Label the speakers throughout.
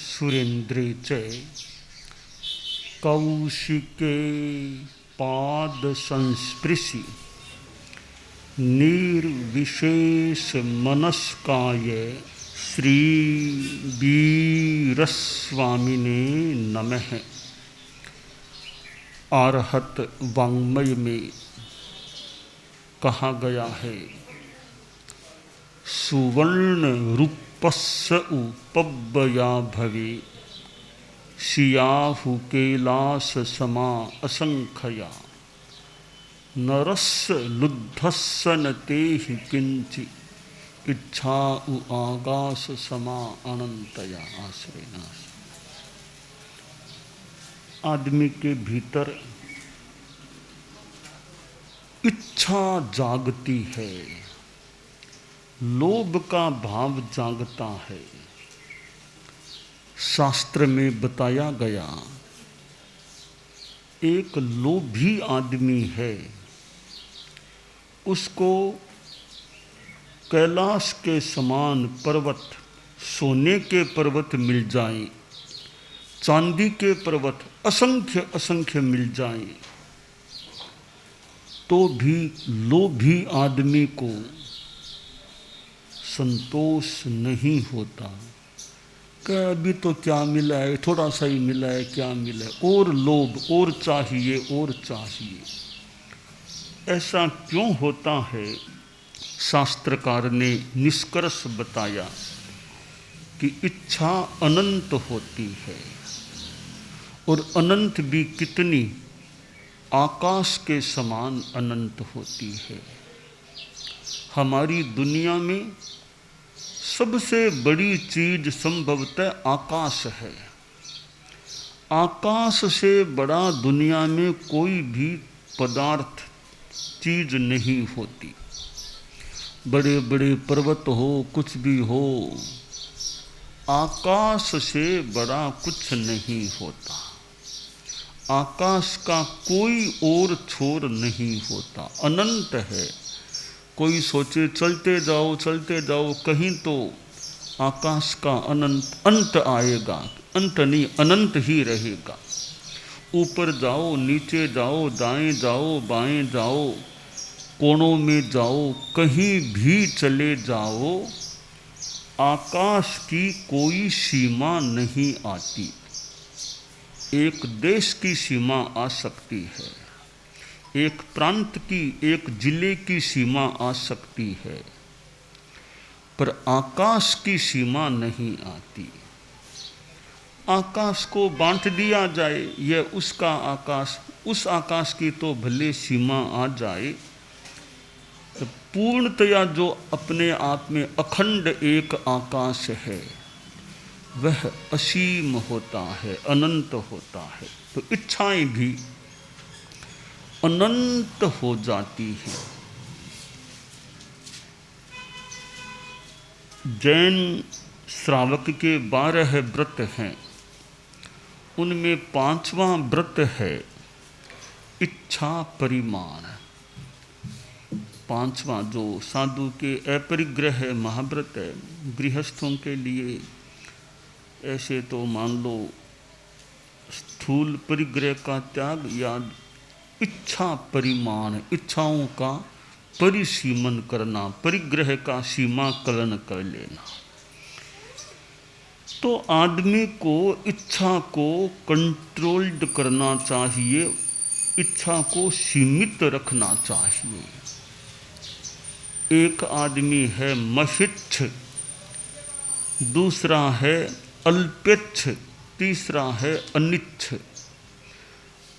Speaker 1: सुरेन्द्रे च कौशिके पाद संस्पृशि निर्विशेष मनस्काय श्री वीरस्वामिने नमः। आरहत वाङ्मय में कहा गया है, सुवर्ण रूपस्य उपव्या भवे सियाहु कैलास समा असंख्या नरस्य लुद्धस्य न तेहि किंचि इच्छा आगास समा अनंतया। आश्रय आदमी के भीतर इच्छा जागती है, लोभ का भाव जागता है। शास्त्र में बताया गया, एक लोभी आदमी है, उसको कैलाश के समान पर्वत, सोने के पर्वत मिल जाएं, चांदी के पर्वत असंख्य असंख्य मिल जाएं, तो भी लोभी आदमी को संतोष नहीं होता। कि अभी तो क्या मिला है, थोड़ा सा ही मिला है, क्या मिला है, और लोभ, और चाहिए, और चाहिए। ऐसा क्यों होता है? शास्त्रकार ने निष्कर्ष बताया कि इच्छा अनंत होती है, और अनंत भी कितनी, आकाश के समान अनंत होती है। हमारी दुनिया में सबसे बड़ी चीज संभवतः आकाश है। आकाश से बड़ा दुनिया में कोई भी पदार्थ, चीज नहीं होती। बड़े बड़े पर्वत हो, कुछ भी हो, आकाश से बड़ा कुछ नहीं होता। आकाश का कोई और छोर नहीं होता, अनंत है। कोई सोचे चलते जाओ, कहीं तो आकाश का अनंत अंत आएगा, अंत नहीं, अनंत ही रहेगा। ऊपर जाओ, नीचे जाओ, दाएं जाओ, बाएं जाओ, कोनों में जाओ, कहीं भी चले जाओ, आकाश की कोई सीमा नहीं आती। एक देश की सीमा आ सकती है, एक प्रांत की, एक जिले की सीमा आ सकती है, पर आकाश की सीमा नहीं आती। आकाश को बांट दिया जाए, यह उसका आकाश, उस आकाश की तो भले सीमा आ जाए, तो पूर्णतया जो अपने आप में अखंड एक आकाश है, वह असीम होता है, अनंत होता है। तो इच्छाएं भी अनंत हो जाती है। जैन श्रावक के 12 व्रत हैं, उनमें 5वां व्रत है इच्छा परिमाण। 5वां जो साधु के अपरिग्रह महाव्रत है, गृहस्थों के लिए ऐसे तो मान लो स्थूल परिग्रह का त्याग, या इच्छा परिमाण, इच्छाओं का परिसीमन करना, परिग्रह का सीमाकलन कर लेना। तो आदमी को इच्छा को कंट्रोल्ड करना चाहिए, इच्छा को सीमित रखना चाहिए। एक आदमी है महिच्छ, दूसरा है अल्पेच्छ, तीसरा है अनिच्छ।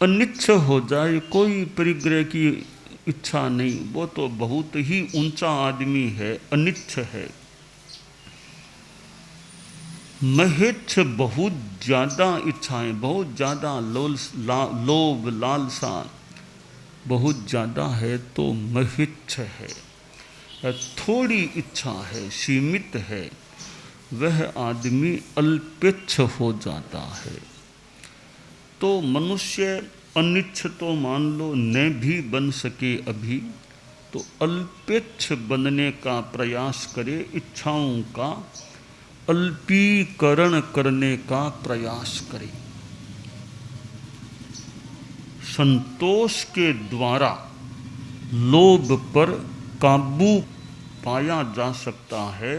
Speaker 1: अनिच्छ हो जाए, कोई परिग्रह की इच्छा नहीं, वो तो बहुत ही ऊंचा आदमी है, अनिच्छ है। महेच्छ बहुत ज़्यादा इच्छाएं, बहुत ज़्यादा लोभ लालसा बहुत ज़्यादा है, तो महिच्छ है। थोड़ी इच्छा है, सीमित है, वह आदमी अल्पेच्छ हो जाता है। तो मनुष्य अनिच्छ तो मान लो न भी बन सके अभी, तो अल्पेच्छ बनने का प्रयास करे, इच्छाओं का अल्पीकरण करने का प्रयास करें। संतोष के द्वारा लोभ पर काबू पाया जा सकता है।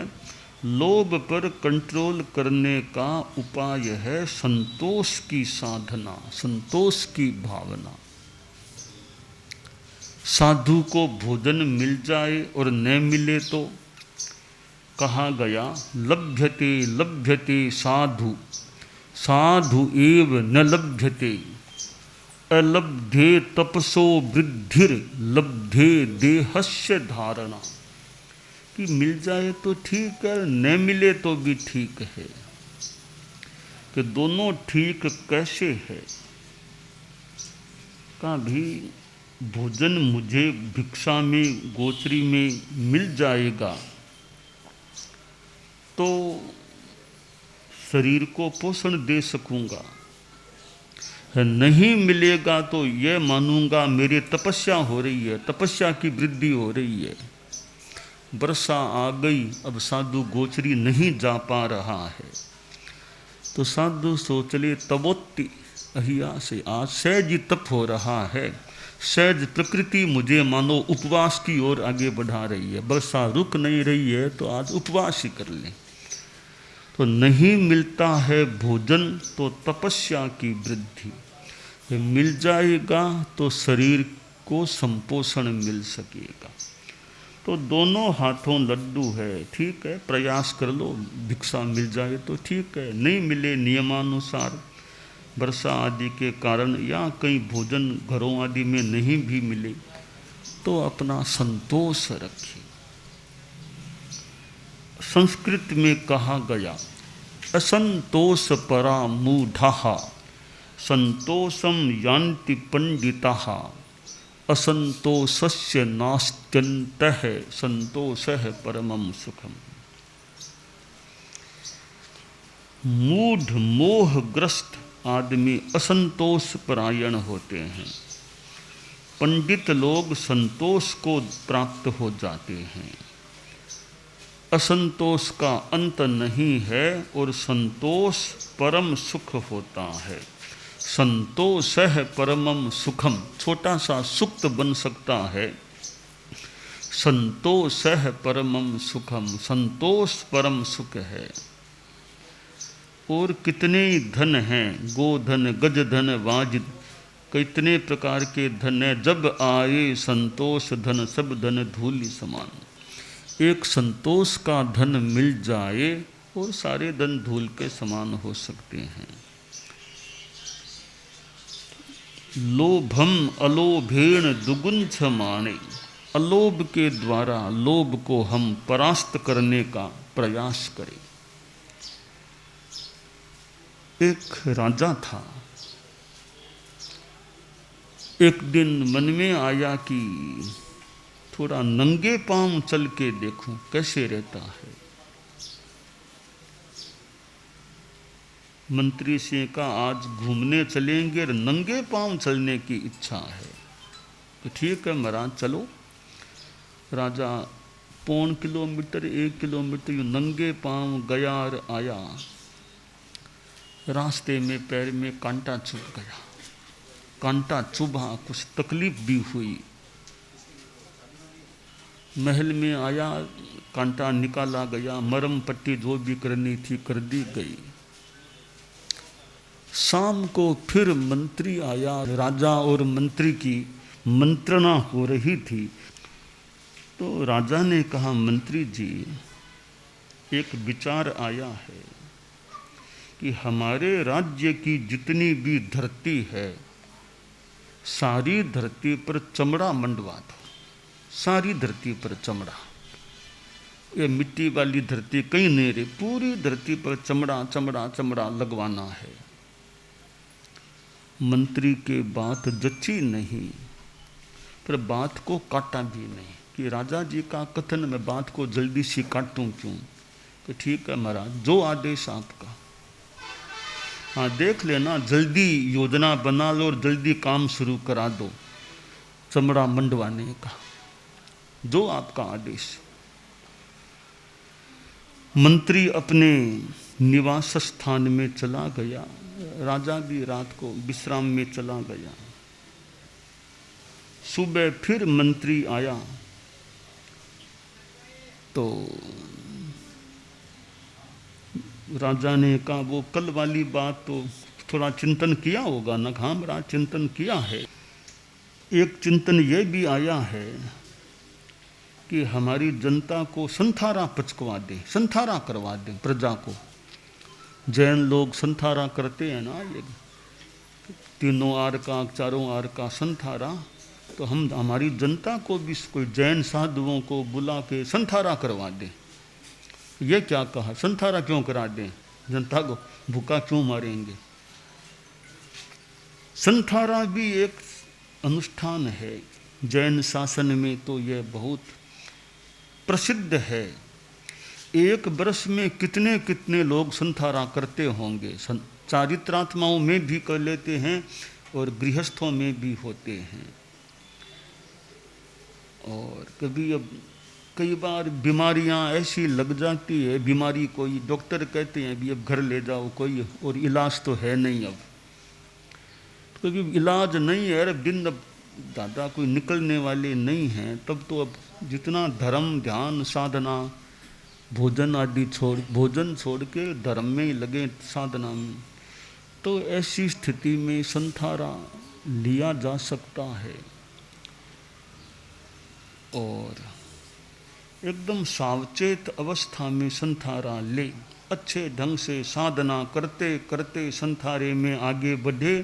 Speaker 1: लोभ पर कंट्रोल करने का उपाय है संतोष की साधना, संतोष की भावना। साधु को भोजन मिल जाए और न मिले तो कहा गया, लभ्यते लभ्यते साधु साधु एव न लभ्यते, अलब्धे तपसो वृद्धिर लब्धे देहस्य धारणा। कि मिल जाए तो ठीक है, न मिले तो भी ठीक है। कि दोनों ठीक कैसे है? का भी भोजन मुझे भिक्षा में गोचरी में मिल जाएगा तो शरीर को पोषण दे सकूंगा, नहीं मिलेगा तो ये मानूंगा मेरी तपस्या हो रही है, तपस्या की वृद्धि हो रही है। वर्षा आ गई, अब साधु गोचरी नहीं जा पा रहा है तो साधु सोचले तबोत्ति अहिया से आज सहज ही तप हो रहा है, सहज प्रकृति मुझे मानो उपवास की ओर आगे बढ़ा रही है। वर्षा रुक नहीं रही है तो आज उपवास ही कर लें। तो नहीं मिलता है भोजन तो तपस्या की वृद्धि, मिल जाएगा तो शरीर को संपोषण मिल सकेगा। तो दोनों हाथों लड्डू है, ठीक है, प्रयास कर लो, भिक्षा मिल जाए तो ठीक है, नहीं मिले नियमानुसार वर्षा आदि के कारण या कहीं भोजन घरों आदि में नहीं भी मिले तो अपना संतोष रखिए। संस्कृत में कहा गया, असंतोष परा मूढ़ाः संतोषम यान्ति पंडिताः असंतोषस्य नास्त्यन्तः संतोषः परमं सुखम। मूढ़ मोहग्रस्त आदमी असंतोष परायण होते हैं, पंडित लोग संतोष को प्राप्त हो जाते हैं। असंतोष का अंत नहीं है और संतोष परम सुख होता है। संतोषः परमं सुखम, छोटा सा सुक्त बन सकता है। संतोषः परमं सुखम, संतोष परम सुख है। और कितने धन हैं, गोधन गजधन वाजिद, कितने प्रकार के धन है, जब आए संतोष धन सब धन धूलि समान। एक संतोष का धन मिल जाए और सारे धन धूल के समान हो सकते हैं। लोभम अलोभेण दुगुंछ माने, अलोभ के द्वारा लोभ को हम परास्त करने का प्रयास करें। एक राजा था, एक दिन मन में आया कि थोड़ा नंगे पांव चल के देखूं कैसे रहता है। मंत्री से कहा आज घूमने चलेंगे, नंगे पांव चलने की इच्छा है। तो ठीक है महाराज चलो। राजा 1.25 किलोमीटर 1 किलोमीटर यूँ नंगे पांव गया और आया। रास्ते में पैर में कांटा चुभ गया, कांटा चुभा, कुछ तकलीफ भी हुई। महल में आया, कांटा निकाला गया, मरम पट्टी जो भी करनी थी कर दी गई। शाम को फिर मंत्री आया, राजा और मंत्री की मंत्रणा हो रही थी। तो राजा ने कहा मंत्री जी एक विचार आया है कि हमारे राज्य की जितनी भी धरती है सारी धरती पर चमड़ा मंडवा दो, सारी धरती पर चमड़ा। ये मिट्टी वाली धरती कहीं नहीं रही, पूरी धरती पर चमड़ा चमड़ा चमड़ा लगवाना है। मंत्री के बात जची नहीं, पर बात को काटा भी नहीं कि राजा जी का कथन मैं बात को जल्दी से काटूं क्यों। तो ठीक है महाराज जो आदेश आपका। हाँ देख लेना, जल्दी योजना बना लो और जल्दी काम शुरू करा दो चमड़ा मंडवाने का, जो आपका आदेश। मंत्री अपने निवास स्थान में चला गया, राजा भी रात को विश्राम में चला गया। सुबह फिर मंत्री आया तो राजा ने कहा वो कल वाली बात तो थोड़ा चिंतन किया होगा ना। हाँ महाराज चिंतन किया है। एक चिंतन ये भी आया है कि हमारी जनता को संथारा पचकवा दे, संथारा करवा दे प्रजा को। जैन लोग संथारा करते हैं ना, ये तीनों आर का चारों आर का संथारा, तो हम हमारी जनता को भी कोई जैन साधुओं को बुला के संथारा करवा दे। ये क्या कहा, संथारा क्यों करा दें, जनता को भूखा क्यों मारेंगे। संथारा भी एक अनुष्ठान है जैन शासन में, तो यह बहुत प्रसिद्ध है। एक वर्ष में कितने कितने लोग संथारा करते होंगे। चारित्रात्माओं में भी कर लेते हैं और गृहस्थों में भी होते हैं। और कभी अब कई बार बीमारियां ऐसी लग जाती है, बीमारी कोई डॉक्टर कहते हैं भी अब घर ले जाओ कोई, और इलाज तो है नहीं अब, क्योंकि इलाज नहीं है। अब दिन अब ज़्यादा कोई निकलने वाले नहीं हैं, तब तो अब जितना धर्म ध्यान साधना भोजन आदि भोजन छोड़ के धर्म में ही लगे साधना में, तो ऐसी स्थिति में संथारा लिया जा सकता है। और एकदम सावचेत अवस्था में संथारा ले, अच्छे ढंग से साधना करते करते संथारे में आगे बढ़े,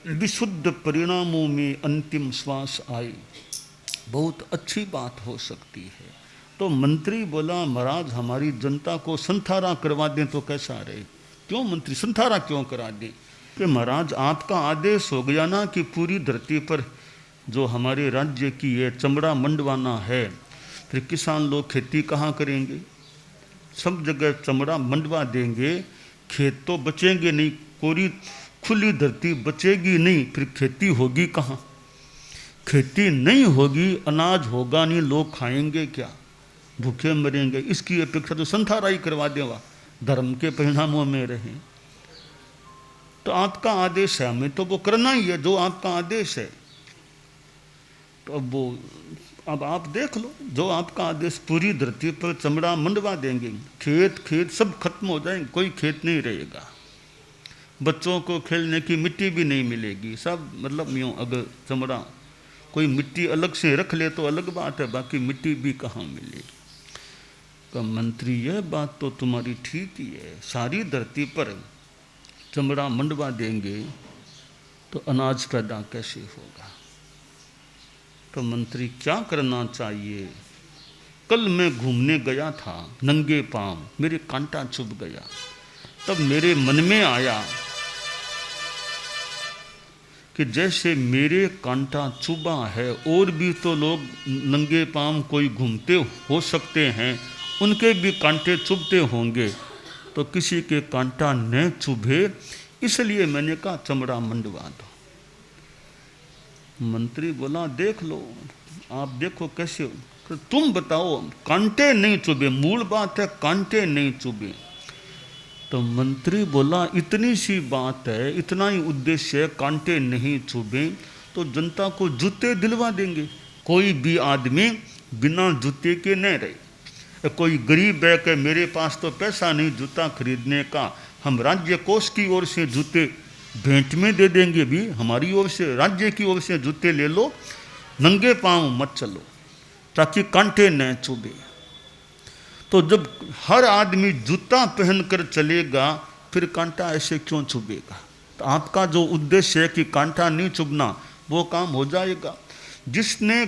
Speaker 1: विशुद्ध परिणामों में अंतिम श्वास आए, बहुत अच्छी बात हो सकती है। तो मंत्री बोला महाराज हमारी जनता को संथारा करवा दें तो कैसा रहे। क्यों मंत्री संथारा क्यों करा दें? कि महाराज आपका आदेश हो गया ना कि पूरी धरती पर जो हमारे राज्य की ये चमड़ा मंडवाना है, फिर किसान लोग खेती कहाँ करेंगे। सब जगह चमड़ा मंडवा देंगे, खेत तो बचेंगे नहीं, कोरी खुली धरती बचेगी नहीं, फिर खेती होगी कहाँ। खेती नहीं होगी, अनाज होगा नहीं, लोग खाएंगे क्या, भूखे मरेंगे। इसकी अपेक्षा तो संथारा ही करवा देगा, धर्म के परिणामों में रहे। तो आपका आदेश है, हमें तो वो करना ही है जो आपका आदेश है। तो अब आप देख लो, जो आपका आदेश, पूरी धरती पर चमड़ा मंडवा देंगे, खेत सब खत्म हो जाएंगे, कोई खेत नहीं रहेगा, बच्चों को खेलने की मिट्टी भी नहीं मिलेगी, सब मतलब यूँ अगर चमड़ा कोई मिट्टी अलग से रख ले तो अलग बात है, बाकी मिट्टी भी कहाँ मिलेगी। का मंत्री यह बात तो तुम्हारी ठीक ही है, सारी धरती पर चमड़ा मंडवा देंगे तो अनाज पैदा कैसे होगा। तो मंत्री क्या करना चाहिए। कल मैं घूमने गया था नंगे पांव, मेरे कांटा चुभ गया, तब मेरे मन में आया कि जैसे मेरे कांटा चुभा है और भी तो लोग नंगे पांव कोई घूमते हो सकते हैं, उनके भी कांटे चुभते होंगे, तो किसी के कांटा न चुभे इसलिए मैंने कहा चमड़ा मंडवा दो। मंत्री बोला देख लो, आप देखो कैसे, तो तुम बताओ कांटे नहीं चुभे, मूल बात है कांटे नहीं चुभे। तो मंत्री बोला इतनी सी बात है, इतना ही उद्देश्य है, कांटे नहीं चुभे तो जनता को जूते दिलवा देंगे। कोई भी आदमी बिना जूते के न रहे। कोई गरीब है कि मेरे पास तो पैसा नहीं जूता खरीदने का, हम राज्य कोष की ओर से जूते भेंट में दे देंगे, भी हमारी ओर से राज्य की ओर से जूते ले लो, नंगे पांव मत चलो ताकि कांटे न चुभे। तो जब हर आदमी जूता पहनकर चलेगा फिर कांटा ऐसे क्यों चुभेगा। तो आपका जो उद्देश्य है कि कांटा नहीं चुभना, वो काम हो जाएगा। जिसने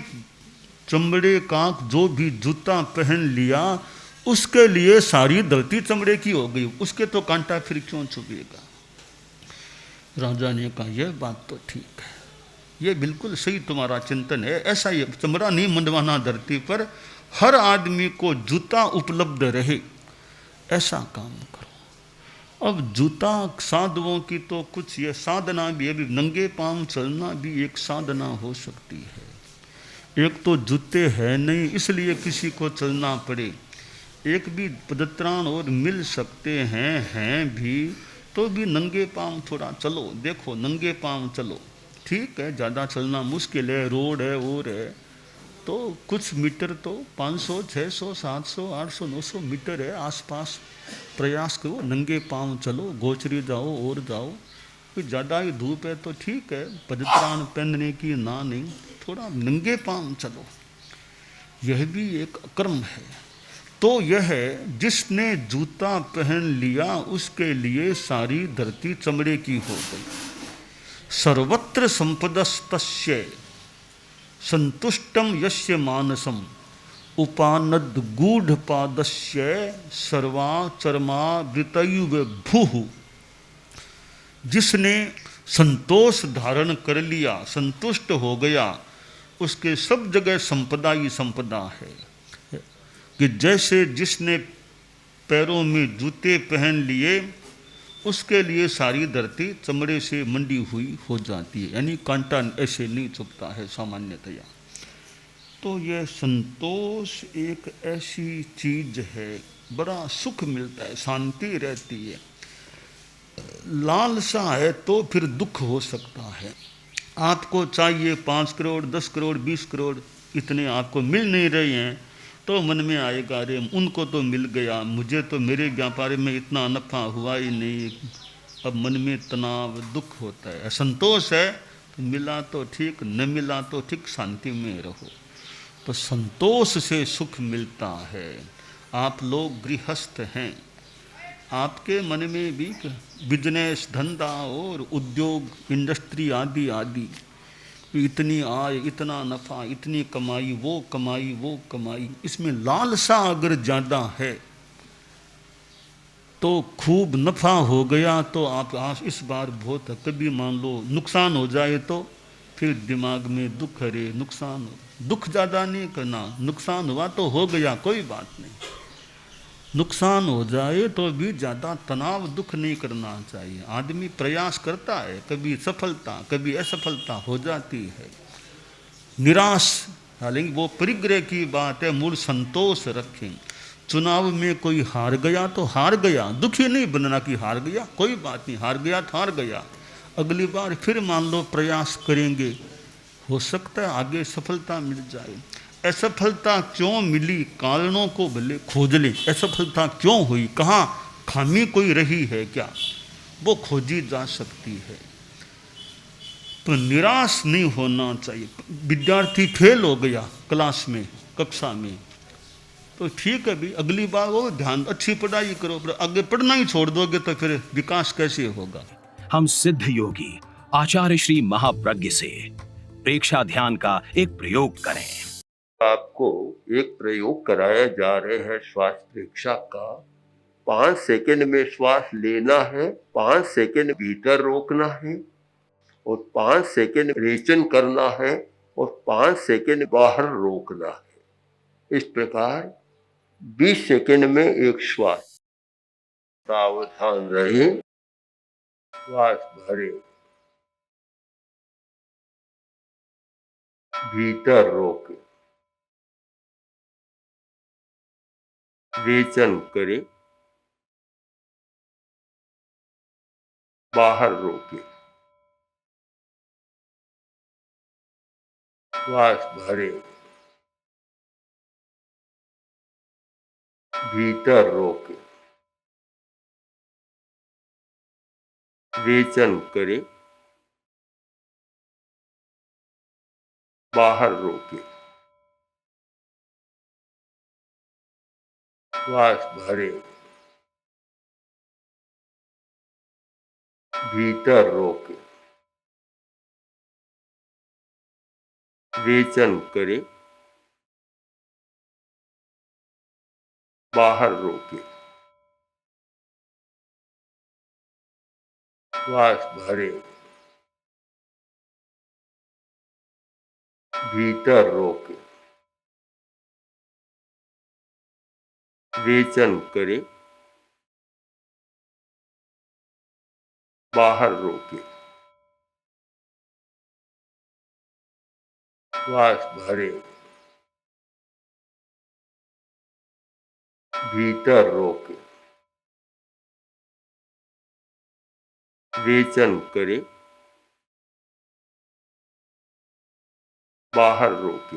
Speaker 1: चमड़े का जो भी जूता पहन लिया उसके लिए सारी धरती चमड़े की हो गई, उसके तो कांटा फिर क्यों चुभेगा। राजा ने कहा यह बात तो ठीक है, ये बिल्कुल सही तुम्हारा चिंतन है, ऐसा ही चमड़ा नहीं मंडवाना धरती पर, हर आदमी को जूता उपलब्ध रहे, ऐसा काम करो। अब जूता साधुओं की तो कुछ ये साधना भी है, नंगे पांव चलना भी एक साधना हो सकती है। एक तो जूते है नहीं इसलिए किसी को चलना पड़े, एक भी पदत्राण और मिल सकते हैं भी, तो भी नंगे पांव थोड़ा चलो, देखो नंगे पांव चलो। ठीक है, ज़्यादा चलना मुश्किल है, रोड है और है, तो कुछ मीटर तो 500 600 700 800 900 मीटर है आसपास, प्रयास करो, नंगे पांव चलो, गोचरी जाओ और जाओ। फिर ज़्यादा ही धूप है तो ठीक है, पदत्राण पहनने की ना नहीं, थोड़ा नंगे पांव चलो, यह भी एक कर्म है। तो यह जिसने जूता पहन लिया उसके लिए सारी धरती चमड़े की हो गई। सर्वत्र संपदस्तस्य संतुष्टम यस्य मानसम उपानद गूढ़ पादस्य सर्वा चरमा वृतयुव भूः। जिसने संतोष धारण कर लिया, संतुष्ट हो गया, उसके सब जगह संपदा ही संपदा है। कि जैसे जिसने पैरों में जूते पहन लिए उसके लिए सारी धरती चमड़े से मंडी हुई हो जाती है, यानी कांटा ऐसे नहीं चुभता है सामान्यतया। तो यह संतोष एक ऐसी चीज है, बड़ा सुख मिलता है, शांति रहती है। लालसा है तो फिर दुख हो सकता है। आपको चाहिए 5 करोड़ 10 करोड़ 20 करोड़, इतने आपको मिल नहीं रहे हैं, तो मन में आएगा अरे उनको तो मिल गया, मुझे तो मेरे व्यापार में इतना नफा हुआ ही नहीं। अब मन में तनाव दुख होता है। संतोष है तो मिला तो ठीक, न मिला तो ठीक, शांति में रहो। तो संतोष से सुख मिलता है। आप लोग गृहस्थ हैं, आपके मन में भी बिजनेस धंधा और उद्योग इंडस्ट्री आदि आदि, इतनी आय इतना नफा इतनी कमाई वो कमाई वो कमाई, इसमें लालसा अगर ज़्यादा है तो खूब नफा हो गया तो आप इस बार बहुत, कभी मान लो नुकसान हो जाए तो फिर दिमाग में दुख, अरे नुकसान हो, दुख ज़्यादा नहीं करना, नुकसान हुआ तो हो गया कोई बात नहीं। नुकसान हो जाए तो भी ज़्यादा तनाव दुख नहीं करना चाहिए। आदमी प्रयास करता है, कभी सफलता कभी असफलता हो जाती है, निराश, हालांकि वो परिग्रह की बात है, मूल संतोष रखें। चुनाव में कोई हार गया तो हार गया, दुखी नहीं बनना कि हार गया, कोई बात नहीं, हार गया तो हार गया, अगली बार फिर मान लो प्रयास करेंगे, हो सकता है आगे सफलता मिल जाए। असफलता क्यों मिली, कारणों को भले खोज लें, असफलता क्यों हुई, कहाँ खामी कोई रही है क्या, वो खोजी जा सकती है। तो निराश नहीं होना चाहिए। विद्यार्थी फेल हो गया क्लास में, कक्षा में, तो ठीक है भी, अगली बार वो ध्यान, अच्छी पढ़ाई करो, पर आगे पढ़ना ही छोड़ दोगे तो फिर विकास कैसे होगा।
Speaker 2: हम सिद्ध योगी आचार्य श्री महाप्रज्ञ से प्रेक्षा ध्यान का एक प्रयोग करें।
Speaker 3: आपको एक प्रयोग कराया जा रहे हैं श्वास प्रेक्षा का। 5 सेकंड में श्वास लेना है, 5 सेकंड भीतर रोकना है और 5 सेकंड रेचन करना है और 5 सेकंड बाहर रोकना है। इस प्रकार 20 सेकंड में एक श्वास। सावधान रहे, श्वास भरे, भीतर रोके, रेचन करे, बाहर रोके, श्वास भरे, भीतर रोके, रेचन करे, बाहर रोके, श्वास भरे, भीतर रोके, रेचन करे, बाहर रोके, श्वास भरे, भीतर रोके, रेचन करे, बाहर रोके, श्वास भरे, भीतर रोके, रेचन करे, बाहर रोके,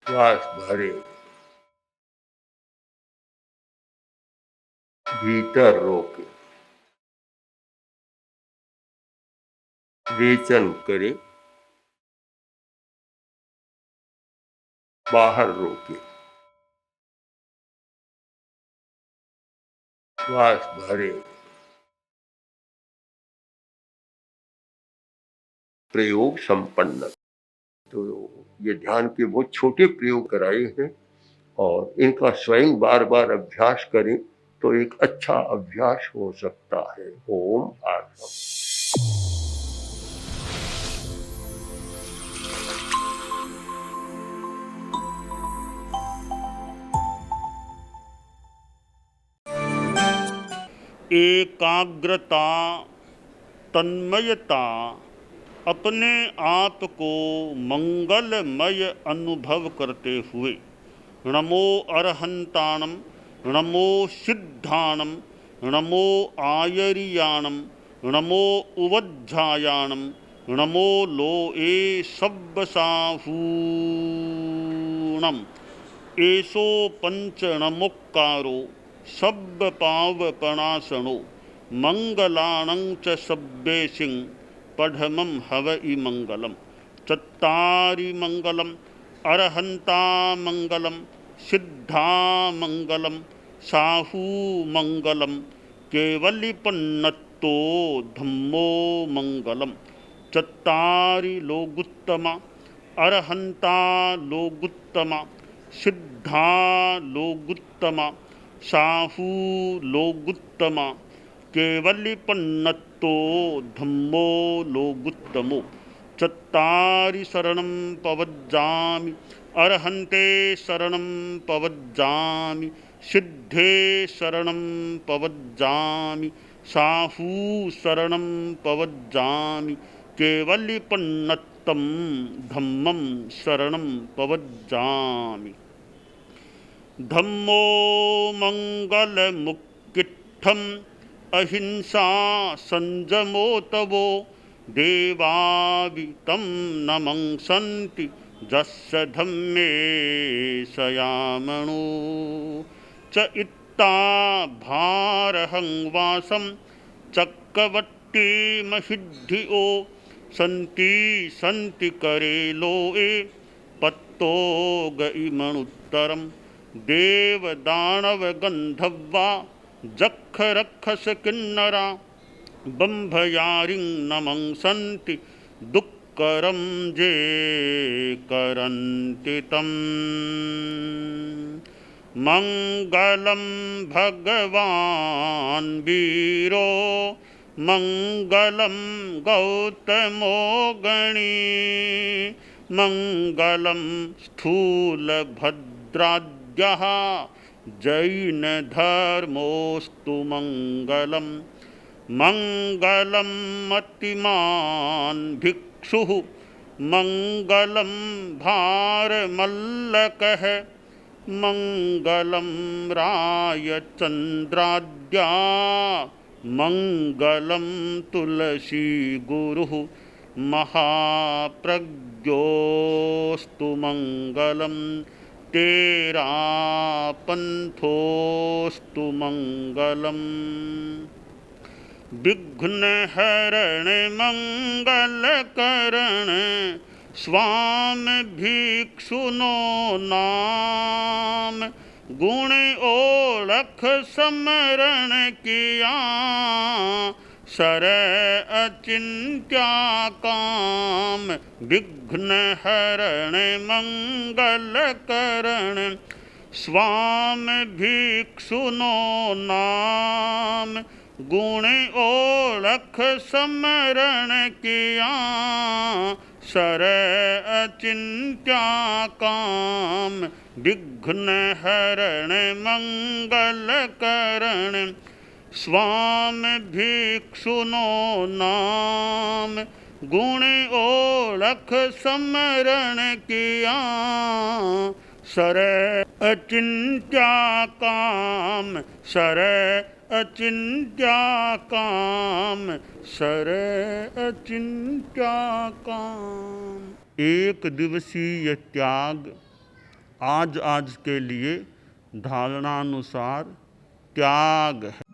Speaker 3: श्वास भरे, भीतर रोके, रेचन करे, बाहर रोके, श्वास भरे। प्रयोग संपन्न। तो ये ध्यान के बहुत छोटे प्रयोग कराए हैं और इनका स्वयं बार बार अभ्यास करें तो एक अच्छा अभ्यास हो सकता है। ओम आत्मा।
Speaker 1: एकाग्रता, तन्मयता, अपने आप को मंगलमय अनुभव करते हुए नमो अरहंताणम, नमो सिद्धाणम, नमो आयरियाणम, नमो उवज्झायाणम, नमो लोए सब्बसाहूणम, एसो पंचणमुक्कारो सब्ब पावपणासनो मंगलाणं च सब्बेसिं पढ़मं हवइ मंगलम। चत्तारि मंगलम, अरहंता मंगलम, सिद्धा मंगलम, साहू मंगलम, केवलिपन्नत्तो धम्मो मंगलम। चत्तारि लोगुत्तमा, अरहंता लोगुत्तमा, सिद्धा लोगुत्तमा, साहू लोगुत्तमा, केवलिपन्नत्तो धम्मो लोगुत्तमो। चत्तारि शरणं पवज्जामि, अरहन्ते शरणं पवज्जामि, सिद्धे शरणं पवज्जामि, साहू शरणं पवज्जामि, केवलिपन्नत्तं धम्मं शरणं पवज्जामि। धम्मो मंगलमुक्किट्ठम् अहिंसा संजमो तवो देवावितं नमंसन्ति जस्य धम्मे सयामणो। च इत्ता भारहं वासं चक्रवट्टी महिद्धियो सन्ति सन्ति करे लोए पत्तो गइमणुत्तरम्। देव दानव गंधर्वा जख रक्षस किन्नरा बंभयारिं नमंसन्ति दुक्करं जे करन्ति तम्। मंगलं भगवान् वीरो मंगलं गौतमो गणी मंगलं स्थूलभद्राद्यः जैनधर्मोऽस्तु मंगलम्। मंगलं मतिमान् भिक्षुः मंगलं भारमल्लकः मंगलं रायचन्द्राद्या मंगलं तुलसी गुरुः महाप्रज्ञोऽस्तु मंगलम्। तेरा पंथोऽस्तु मंगलम्। विघ्नहरण मंगलकरण स्वामी भिक्षुनो नाम गुण ओळख समरण किया सर अचिंत्या काम। विघ्नहरण मंगलकरण स्वामी भिक्षुनो नाम गुण ओळख समरण किया सर अचिंत्या काम। विघ्नहरण मंगलकरण स्वामी भिक्षुनो नाम गुण ओळख समरण किया, सर अचिंत्या काम, सर अचिंत्या काम, सर अचिंत्या काम। एक दिवसीय त्याग आज आज के लिए धारणानुसार त्याग है।